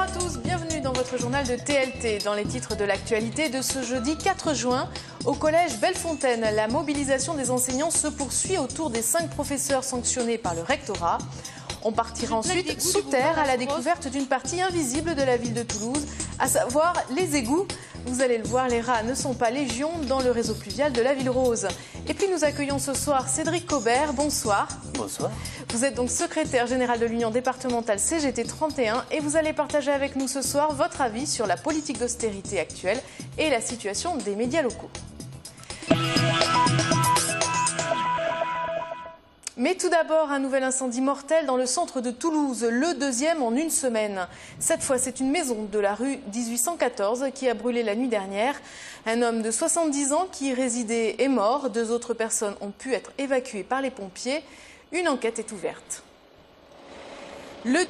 à tous, bienvenue dans votre journal de TLT. Dans les titres de l'actualité de ce jeudi 4 juin, au collège Bellefontaine, la mobilisation des enseignants se poursuit autour des 5 professeurs sanctionnés par le rectorat. On partira ensuite sous terre à la découverte d'une partie invisible de la ville de Toulouse, à savoir les égouts. Vous allez le voir, les rats ne sont pas légion dans le réseau pluvial de la Ville Rose. Et puis nous accueillons ce soir Cédric Cobert. Bonsoir. Bonsoir. Vous êtes donc secrétaire général de l'Union départementale CGT 31 et vous allez partager avec nous ce soir votre avis sur la politique d'austérité actuelle et la situation des médias locaux. Mais tout d'abord, un nouvel incendie mortel dans le centre de Toulouse, le deuxième en une semaine. Cette fois, c'est une maison de la rue 1814 qui a brûlé la nuit dernière. Un homme de 70 ans qui y résidait est mort. 2 autres personnes ont pu être évacuées par les pompiers. Une enquête est ouverte. Le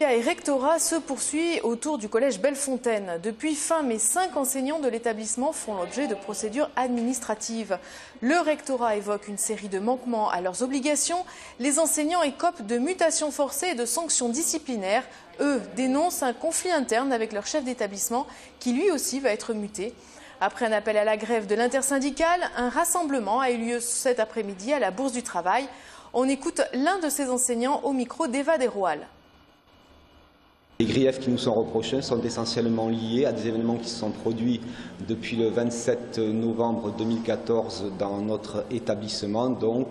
et rectorat se poursuit autour du collège Bellefontaine. Depuis fin mai, 5 enseignants de l'établissement font l'objet de procédures administratives. Le rectorat évoque une série de manquements à leurs obligations. Les enseignants écopent de mutations forcées et de sanctions disciplinaires. Eux dénoncent un conflit interne avec leur chef d'établissement qui lui aussi va être muté. Après un appel à la grève de l'intersyndicale, un rassemblement a eu lieu cet après-midi à la Bourse du Travail. On écoute l'un de ces enseignants au micro d'Eva Desroal. Les griefs qui nous sont reprochés sont essentiellement liés à des événements qui se sont produits depuis le 27 novembre 2014 dans notre établissement, donc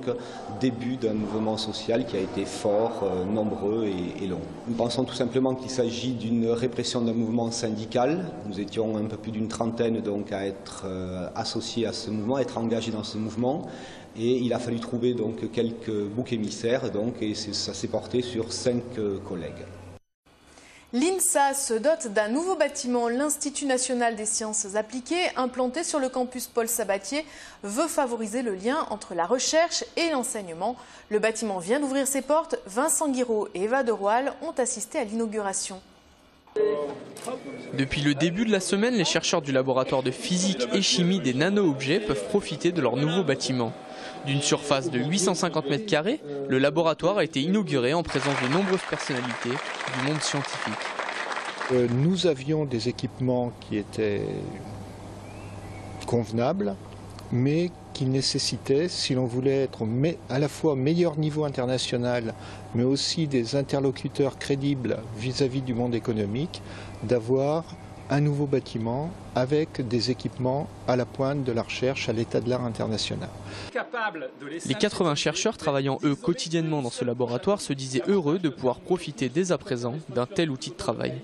début d'un mouvement social qui a été fort, nombreux et long. Nous pensons tout simplement qu'il s'agit d'une répression d'un mouvement syndical. Nous étions un peu plus d'une trentaine donc à être associés à ce mouvement, à être engagés dans ce mouvement. Et il a fallu trouver donc quelques boucs émissaires et ça s'est porté sur 5 collègues. L'INSA se dote d'un nouveau bâtiment. L'Institut national des sciences appliquées, implanté sur le campus Paul Sabatier, veut favoriser le lien entre la recherche et l'enseignement. Le bâtiment vient d'ouvrir ses portes. Vincent Guiraud et Eva Desroal ont assisté à l'inauguration. Depuis le début de la semaine, les chercheurs du laboratoire de physique et chimie des nano-objets peuvent profiter de leur nouveau bâtiment. D'une surface de 850 m², le laboratoire a été inauguré en présence de nombreuses personnalités du monde scientifique. Nous avions des équipements qui étaient convenables, mais qui nécessitaient, si l'on voulait être à la fois meilleur niveau international, mais aussi des interlocuteurs crédibles vis-à-vis du monde économique, d'avoir un nouveau bâtiment avec des équipements à la pointe de la recherche à l'état de l'art international. Les 80 chercheurs travaillant eux quotidiennement dans ce laboratoire se disaient heureux de pouvoir profiter dès à présent d'un tel outil de travail.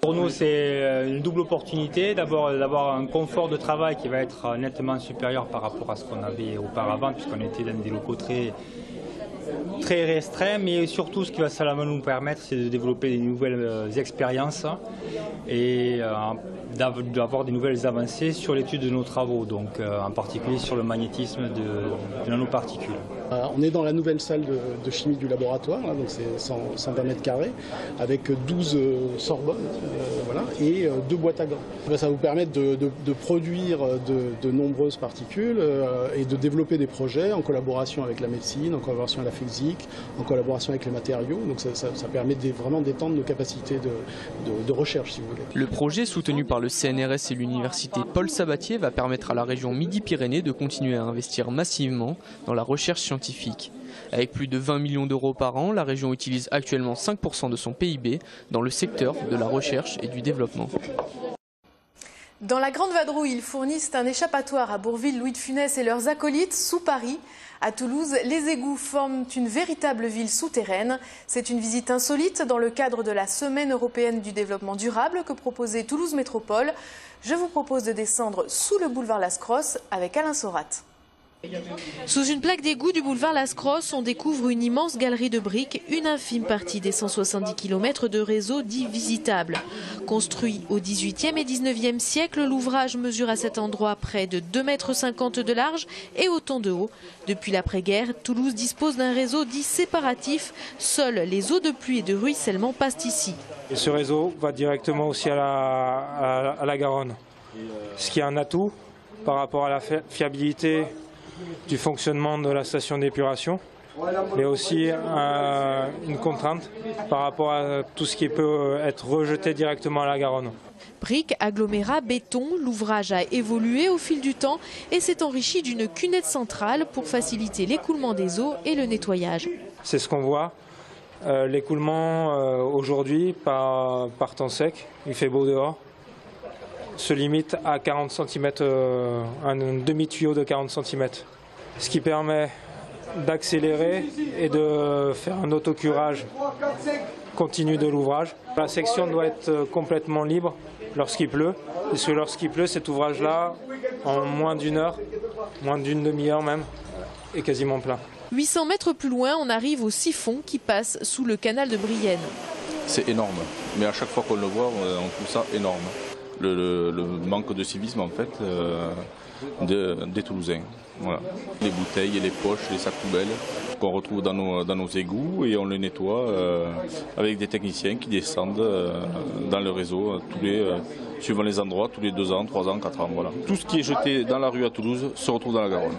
Pour nous, c'est une double opportunité, d'abord d'avoir un confort de travail qui va être nettement supérieur par rapport à ce qu'on avait auparavant, puisqu'on était dans des locaux très restreint, mais surtout ce qui va simplement nous permettre, c'est de développer des nouvelles expériences et d'avoir des nouvelles avancées sur l'étude de nos travaux, donc en particulier sur le magnétisme de nanoparticules. On est dans la nouvelle salle de chimie du laboratoire, là, donc c'est 120 m², avec 12 Sorbonne voilà, et 2 boîtes à gants. Ça va vous permettre de produire de nombreuses particules et de développer des projets en collaboration avec la médecine, en collaboration avec la physique, en collaboration avec les matériaux. Donc ça permet vraiment d'étendre nos capacités de recherche, si vous voulez. Le projet, soutenu par le CNRS et l'université Paul Sabatier, va permettre à la région Midi-Pyrénées de continuer à investir massivement dans la recherche scientifique. Avec plus de 20 millions d'euros par an, la région utilise actuellement 5% de son PIB dans le secteur de la recherche et du développement. Dans la Grande Vadrouille, ils fournissent un échappatoire à Bourville, Louis de Funès et leurs acolytes sous Paris. À Toulouse, les égouts forment une véritable ville souterraine. C'est une visite insolite dans le cadre de la Semaine européenne du développement durable que proposait Toulouse Métropole. Je vous propose de descendre sous le boulevard Lascrosse avec Alain Sorat. Sous une plaque d'égout du boulevard Lascrosse, on découvre une immense galerie de briques, une infime partie des 170 km de réseau dit visitable. Construit au XVIIIe et XIXe siècle, l'ouvrage mesure à cet endroit près de 2,50 m de large et autant de haut. Depuis l'après-guerre, Toulouse dispose d'un réseau dit séparatif. Seules les eaux de pluie et de ruissellement passent ici. Et ce réseau va directement aussi à la Garonne, ce qui est un atout par rapport à la fiabilité du fonctionnement de la station d'épuration. mais aussi une contrainte par rapport à tout ce qui peut être rejeté directement à la Garonne. Briques, agglomérats, béton, l'ouvrage a évolué au fil du temps et s'est enrichi d'une cunette centrale pour faciliter l'écoulement des eaux et le nettoyage. C'est ce qu'on voit. L'écoulement aujourd'hui par temps sec, il fait beau dehors, se limite à 40 cm, un demi-tuyau de 40 cm. Ce qui permet d'accélérer et de faire un autocurage continu de l'ouvrage. La section doit être complètement libre lorsqu'il pleut, parce que lorsqu'il pleut, cet ouvrage-là, en moins d'une heure, moins d'une demi-heure même, est quasiment plein. 800 mètres plus loin, on arrive au siphon qui passe sous le canal de Brienne. C'est énorme, mais à chaque fois qu'on le voit, on trouve ça énorme. Le manque de civisme en fait des Toulousains. Voilà. Les bouteilles, les poches, les sacs poubelles qu'on retrouve dans nos égouts et on les nettoie avec des techniciens qui descendent dans le réseau suivant les endroits, tous les 2 ans, 3 ans, 4 ans. Voilà. Tout ce qui est jeté dans la rue à Toulouse se retrouve dans la Garonne.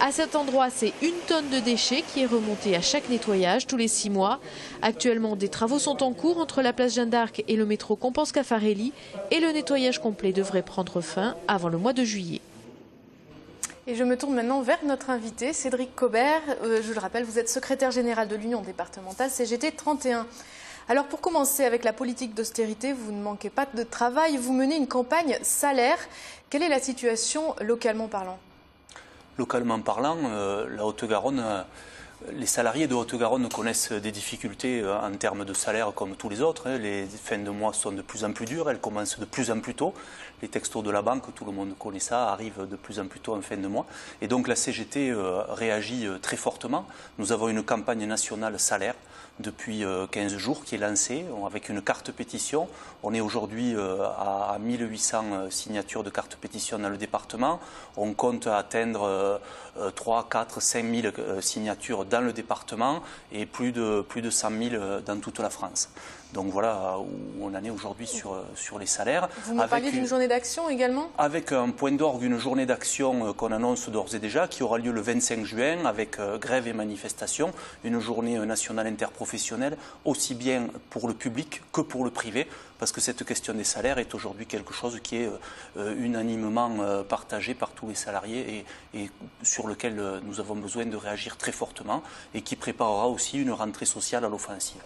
À cet endroit, c'est 1 tonne de déchets qui est remontée à chaque nettoyage tous les 6 mois. Actuellement, des travaux sont en cours entre la place Jeanne d'Arc et le métro Compense-Caffarelli et le nettoyage complet devrait prendre fin avant le mois de juillet. Et je me tourne maintenant vers notre invité, Cédric Cobert. Je le rappelle, vous êtes secrétaire général de l'Union départementale CGT 31. Alors pour commencer avec la politique d'austérité, vous ne manquez pas de travail, vous menez une campagne salaire. Quelle est la situation localement parlant? Localement parlant, la Haute-Garonne, les salariés de Haute-Garonne connaissent des difficultés en termes de salaire comme tous les autres. Les fins de mois sont de plus en plus dures, elles commencent de plus en plus tôt. Les textos de la banque, tout le monde connaît ça, arrivent de plus en plus tôt en fin de mois. Et donc la CGT réagit très fortement. Nous avons une campagne nationale salaire depuis 15 jours qui est lancée avec une carte pétition. On est aujourd'hui à 1800 signatures de carte pétition dans le département. On compte atteindre 3, 4, 5 000 signatures dans le département et plus de 100 000 dans toute la France. Donc voilà où on en est aujourd'hui sur les salaires. Vous me parliez d'une journée d'action également? Avec un point d'orgue, une journée d'action qu'on annonce d'ores et déjà, qui aura lieu le 25 juin avec grève et manifestation, une journée nationale interprofessionnelle, aussi bien pour le public que pour le privé, parce que cette question des salaires est aujourd'hui quelque chose qui est unanimement partagé par tous les salariés et sur lequel nous avons besoin de réagir très fortement et qui préparera aussi une rentrée sociale à l'offensive.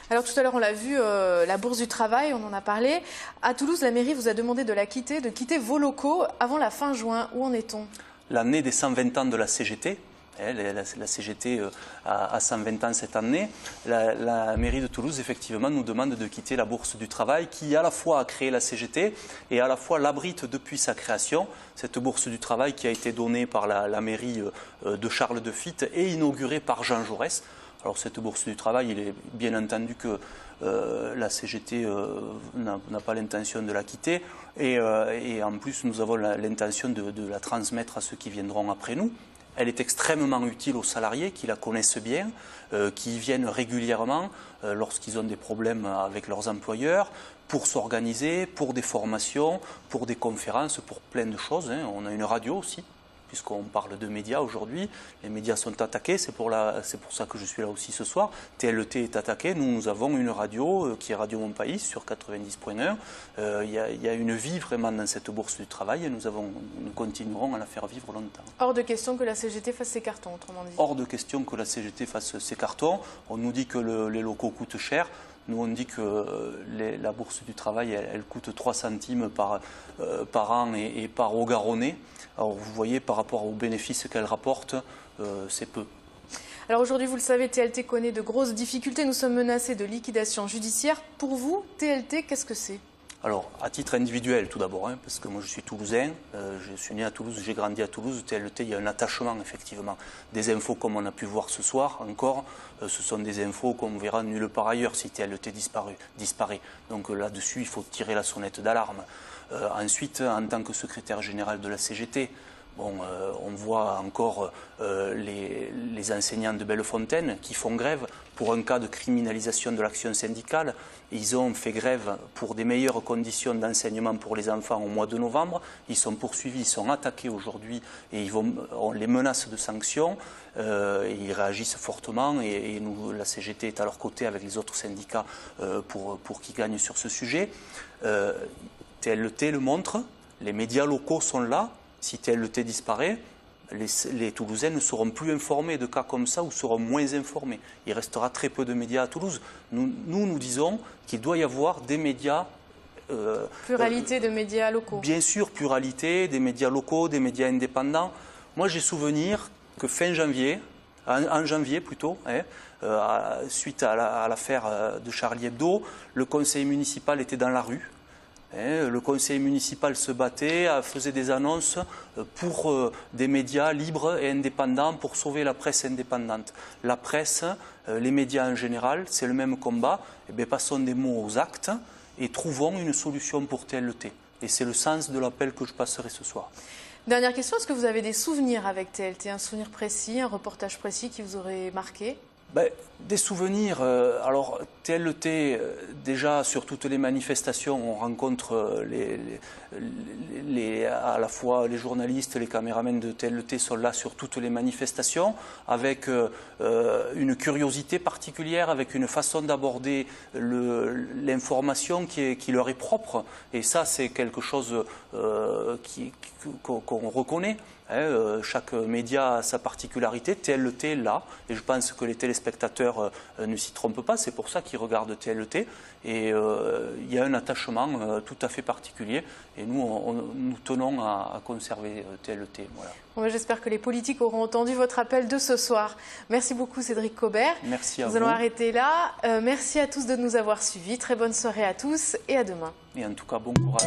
Alors tout à l'heure on l'a vu, la Bourse du Travail, on en a parlé. À Toulouse, la mairie vous a demandé de quitter vos locaux avant la fin juin. Où en est-on? L'année des 120 ans de la CGT. La CGT a 120 ans cette année. La mairie de Toulouse, effectivement, nous demande de quitter la Bourse du Travail qui, à la fois, a créé la CGT et à la fois l'abrite depuis sa création. Cette Bourse du Travail qui a été donnée par la mairie de Charles de Fitte et inaugurée par Jean Jaurès. Alors cette Bourse du Travail, il est bien entendu que la CGT n'a pas l'intention de la quitter et en plus nous avons l'intention de la transmettre à ceux qui viendront après nous. Elle est extrêmement utile aux salariés qui la connaissent bien, qui y viennent régulièrement lorsqu'ils ont des problèmes avec leurs employeurs, pour s'organiser, pour des formations, pour des conférences, pour plein de choses. On a une radio aussi, puisqu'on parle de médias aujourd'hui. Les médias sont attaqués, c'est pour ça que je suis là aussi ce soir. TLT est attaqué, nous avons une radio qui est Radio Mon Pays sur 90.1. Il y a une vie vraiment dans cette Bourse du Travail et nous continuerons à la faire vivre longtemps. Hors de question que la CGT fasse ses cartons, autrement dit. Hors de question que la CGT fasse ses cartons. On nous dit que les locaux coûtent cher. Nous, on dit que la Bourse du Travail, elle coûte 3 centimes par an et par Haut-Garonnais. Alors, vous voyez, par rapport aux bénéfices qu'elle rapporte, c'est peu. Alors aujourd'hui, vous le savez, TLT connaît de grosses difficultés. Nous sommes menacés de liquidation judiciaire. Pour vous, TLT, qu'est-ce que c'est? Alors, à titre individuel, tout d'abord, parce que moi je suis toulousain, je suis né à Toulouse, j'ai grandi à Toulouse, TLT, il y a un attachement, effectivement. Des infos comme on a pu voir ce soir, encore, ce sont des infos qu'on verra nulle part ailleurs si TLT disparaît. Donc là-dessus, il faut tirer la sonnette d'alarme. Ensuite, en tant que secrétaire général de la CGT, Bon, on voit encore les enseignants de Bellefontaine qui font grève pour un cas de criminalisation de l'action syndicale. Ils ont fait grève pour des meilleures conditions d'enseignement pour les enfants au mois de novembre. Ils sont poursuivis, ils sont attaqués aujourd'hui et on les menace de sanctions. Ils réagissent fortement et nous, la CGT est à leur côté avec les autres syndicats pour qu'ils gagnent sur ce sujet. TLT le montre, les médias locaux sont là. Si TLT disparaît, les Toulousains ne seront plus informés de cas comme ça ou seront moins informés. Il restera très peu de médias à Toulouse. Nous disons qu'il doit y avoir des médias... pluralité de médias locaux. Bien sûr, pluralité, des médias locaux, des médias indépendants. Moi, j'ai souvenir que fin janvier, en janvier plutôt, suite à l'affaire de Charlie Hebdo, le conseil municipal était dans la rue. Le conseil municipal se battait, faisait des annonces pour des médias libres et indépendants pour sauver la presse indépendante. La presse, les médias en général, c'est le même combat. Eh bien, passons des mots aux actes et trouvons une solution pour TLT. Et c'est le sens de l'appel que je passerai ce soir. Dernière question, est-ce que vous avez des souvenirs avec TLT, un souvenir précis, un reportage précis qui vous aurait marqué ? Des souvenirs. Alors, TLT, déjà, sur toutes les manifestations, on rencontre à la fois les journalistes, les caméramans de TLT sont là sur toutes les manifestations, avec une curiosité particulière, avec une façon d'aborder l'information qui leur est propre. Et ça, c'est quelque chose qu'on reconnaît. Chaque média a sa particularité, TLT là, et je pense que les téléspectateurs ne s'y trompent pas, c'est pour ça qu'ils regardent TLT, et il y a un attachement tout à fait particulier, et nous tenons à conserver TLT. Voilà. Bon, j'espère que les politiques auront entendu votre appel de ce soir. Merci beaucoup Cédric Cobert. Merci à vous. Nous allons arrêter là. Merci à tous de nous avoir suivis. Très bonne soirée à tous et à demain. Et en tout cas, bon courage.